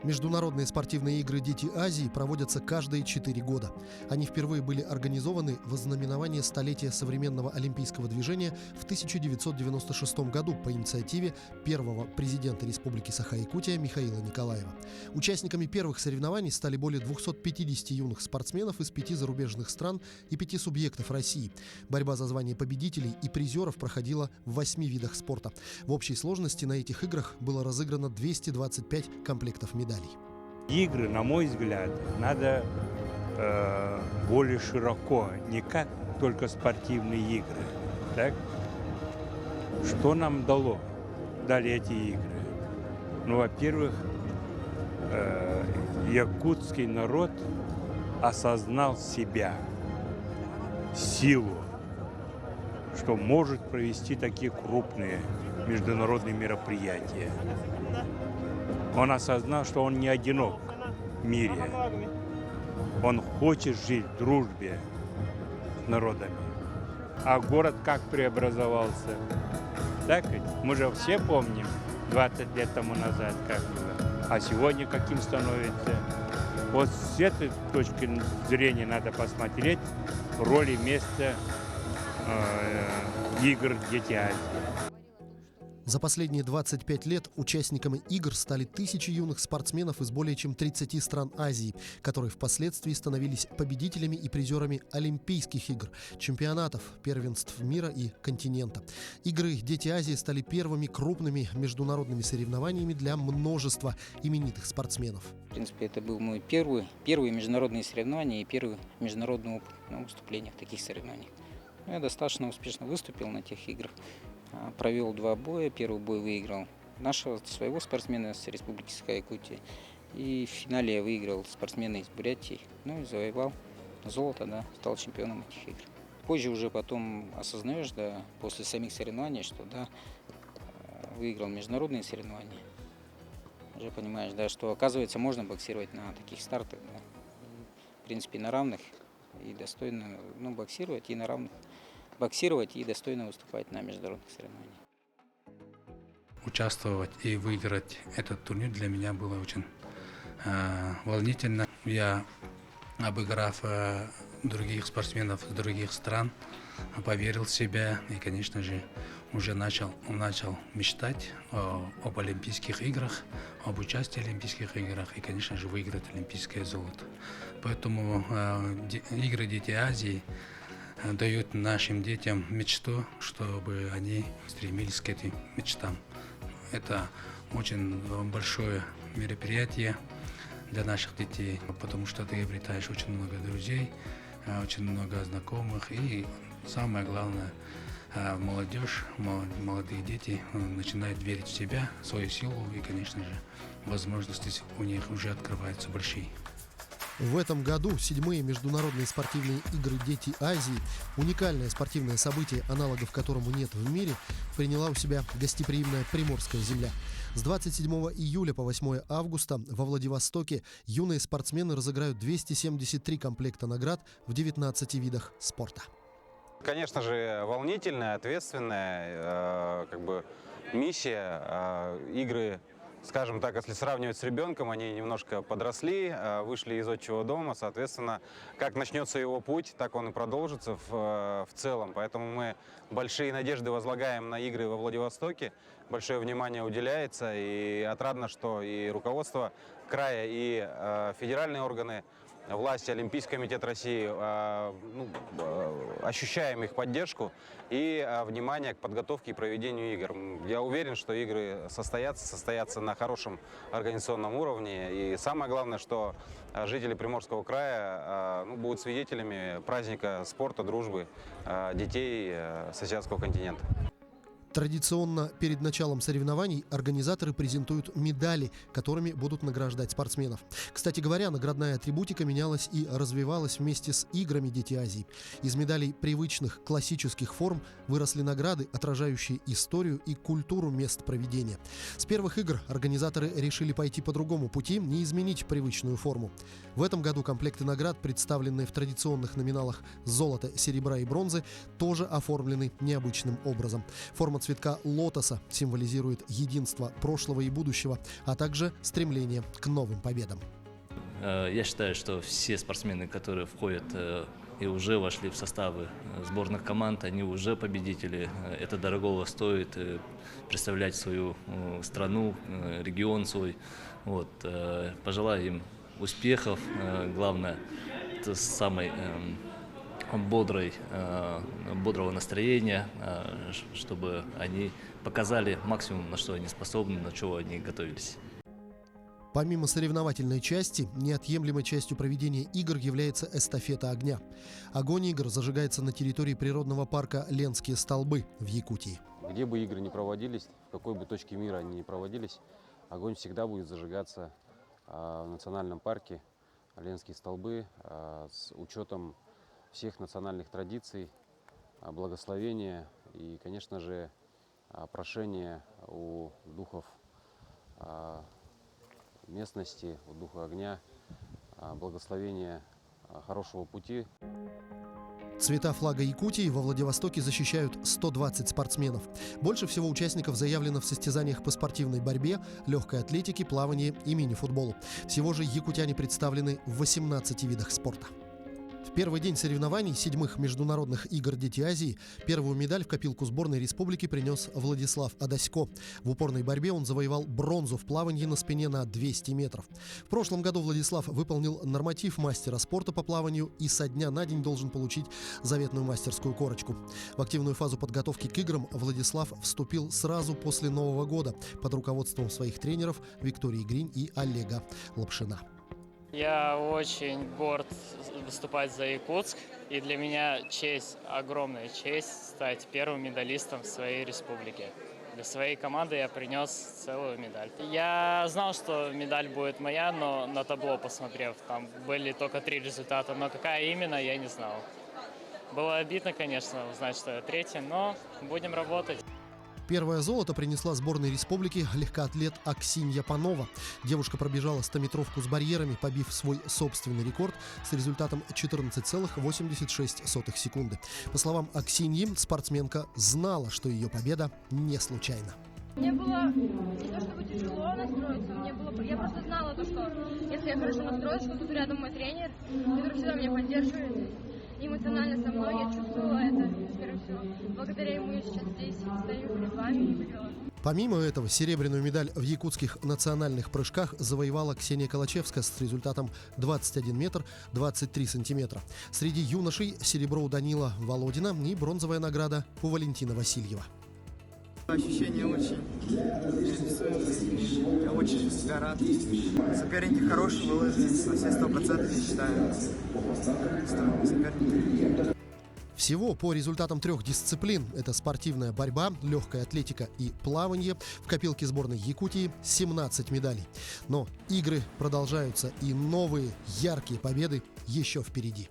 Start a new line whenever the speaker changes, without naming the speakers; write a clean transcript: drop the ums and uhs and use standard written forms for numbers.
Международные спортивные игры «Дети Азии» проводятся каждые 4 года. Они впервые были организованы в ознаменование столетия современного олимпийского движения в 1996 году по инициативе первого президента Республики Саха-Якутия Михаила Николаева. Участниками первых соревнований стали более 250 юных спортсменов из 5 зарубежных стран и 5 субъектов России. Борьба за звание победителей и призеров проходила в 8 видах спорта. В общей сложности на этих играх было разыграно 225 комплектов медалей.
Игры, на мой взгляд, надо более широко, не как только спортивные игры. Так? Что нам дали эти игры? Ну, во-первых, якутский народ осознал себя, силу, что может провести такие крупные международные мероприятия. Он осознал, что он не одинок в мире. Он хочет жить в дружбе с народами. А город как преобразовался? Так ведь? Мы же все помним 20 лет тому назад как было. А сегодня каким становится? Вот с этой точки зрения надо посмотреть роль и место игр «Дети Азии».
За последние 25 лет участниками игр стали тысячи юных спортсменов из более чем 30 стран Азии, которые впоследствии становились победителями и призерами Олимпийских игр, чемпионатов, первенств мира и континента. Игры «Дети Азии» стали первыми крупными международными соревнованиями для множества именитых спортсменов.
В принципе, это был мой первые международные соревнования и первый международный опыт на выступлениях в таких соревнованиях. Я достаточно успешно выступил на тех играх. Провел 2 боя. Первый бой выиграл своего спортсмена с Республики Саха-Якутия. И в финале я выиграл спортсмена из Бурятии. Ну и завоевал золото, да, стал чемпионом этих игр. Позже уже потом осознаешь, да, после самих соревнований, что да, выиграл международные соревнования. Уже понимаешь, да, что оказывается можно боксировать на таких стартах, да. В принципе, на равных и достойно, боксировать и на равных. Боксировать и достойно выступать на международных соревнованиях.
Участвовать и выиграть этот турнир для меня было очень волнительно. Я, обыграв других спортсменов из других стран, поверил в себя и, конечно же, уже начал мечтать об Олимпийских играх, об участии в Олимпийских играх и, конечно же, выиграть олимпийское золото. Поэтому игры «Дети Азии» дают нашим детям мечту, чтобы они стремились к этим мечтам. Это очень большое мероприятие для наших детей, потому что ты обретаешь очень много друзей, очень много знакомых и самое главное, молодежь, молодые дети начинают верить в себя, в свою силу и, конечно же, возможности у них уже открываются большие.
В этом году 7-е международные спортивные игры «Дети Азии», уникальное спортивное событие, аналогов которому нет в мире, приняла у себя гостеприимная Приморская земля. С 27 июля по 8 августа во Владивостоке юные спортсмены разыграют 273 комплекта наград в 19 видах спорта.
Конечно же, волнительная, ответственная миссия. Игры, скажем так, если сравнивать с ребенком, они немножко подросли, вышли из отчего дома, соответственно, как начнется его путь, так он и продолжится в целом. Поэтому мы большие надежды возлагаем на игры во Владивостоке, большое внимание уделяется, и отрадно, что и руководство края, и федеральные органы власти, Олимпийский комитет России, ощущаем их поддержку и внимание к подготовке и проведению игр. Я уверен, что игры состоятся на хорошем организационном уровне. И самое главное, что жители Приморского края будут свидетелями праздника спорта, дружбы детей с азиатского континента.
Традиционно перед началом соревнований организаторы презентуют медали, которыми будут награждать спортсменов. Кстати говоря, наградная атрибутика менялась и развивалась вместе с играми «Дети Азии». Из медалей привычных классических форм выросли награды, отражающие историю и культуру мест проведения. С первых игр организаторы решили пойти по другому пути, не изменить привычную форму. В этом году комплекты наград, представленные в традиционных номиналах золота, серебра и бронзы, тоже оформлены необычным образом. Форма цветка лотоса символизирует единство прошлого и будущего, а также стремление к новым победам.
Я считаю, что все спортсмены, которые входят и уже вошли в составы сборных команд, они уже победители. Это дорогого стоит представлять свою страну, регион свой. Вот. Пожелаю им успехов. Главное, это самой бодрого настроения, чтобы они показали максимум, на что они способны, на что они готовились.
Помимо соревновательной части, неотъемлемой частью проведения игр является эстафета огня. Огонь игр зажигается на территории природного парка Ленские столбы в Якутии.
Где бы игры ни проводились, в какой бы точке мира они ни проводились, огонь всегда будет зажигаться в национальном парке Ленские столбы с учетом всех национальных традиций, благословения и, конечно же, прошения у духов местности, у духа огня, благословения хорошего пути.
Цвета флага Якутии во Владивостоке защищают 120 спортсменов. Больше всего участников заявлено в состязаниях по спортивной борьбе, легкой атлетике, плавании и мини-футболу. Всего же якутяне представлены в 18 видах спорта. В первый день соревнований 7-х международных игр «Дети Азии» первую медаль в копилку сборной республики принес Владислав Адасько. В упорной борьбе он завоевал бронзу в плавании на спине на 200 метров. В прошлом году Владислав выполнил норматив мастера спорта по плаванию и со дня на день должен получить заветную мастерскую корочку. В активную фазу подготовки к играм Владислав вступил сразу после Нового года под руководством своих тренеров Виктории Гринь и Олега Лапшина.
Я очень горд выступать за Якутск, и для меня честь, огромная честь стать первым медалистом в своей республике. Для своей команды я принес целую медаль. Я знал, что медаль будет моя, но на табло посмотрев, там были только 3 результата, но какая именно, я не знал. Было обидно, конечно, узнать, что я третий, но будем работать.
Первое золото принесла сборной республики легкоатлет Аксинья Панова. Девушка пробежала 100-метровку с барьерами, побив свой собственный рекорд с результатом 14,86 секунды. По словам Аксиньи, спортсменка знала, что ее победа не случайна.
Мне было не то чтобы тяжело настроиться, я просто знала, что если я хорошо настроюсь, что тут рядом мой тренер, который всегда меня поддерживает, и эмоционально со мной, я чувствовала это, скорее всего. Благодаря ему я сейчас здесь стою перед вами и выиграла.
Помимо этого, серебряную медаль в якутских национальных прыжках завоевала Ксения Калачевская с результатом 21 метр 23 сантиметра. Среди юношей серебро у Данила Володина и бронзовая награда у Валентина Васильева.
Ощущения очень неописуемые. Я очень всегда рад. Соперники хорошие, выложены, на все 100% я считаю. Соперники.
Всего по результатам 3 дисциплин – это спортивная борьба, легкая атлетика и плавание – в копилке сборной Якутии 17 медалей. Но игры продолжаются, и новые яркие победы еще впереди.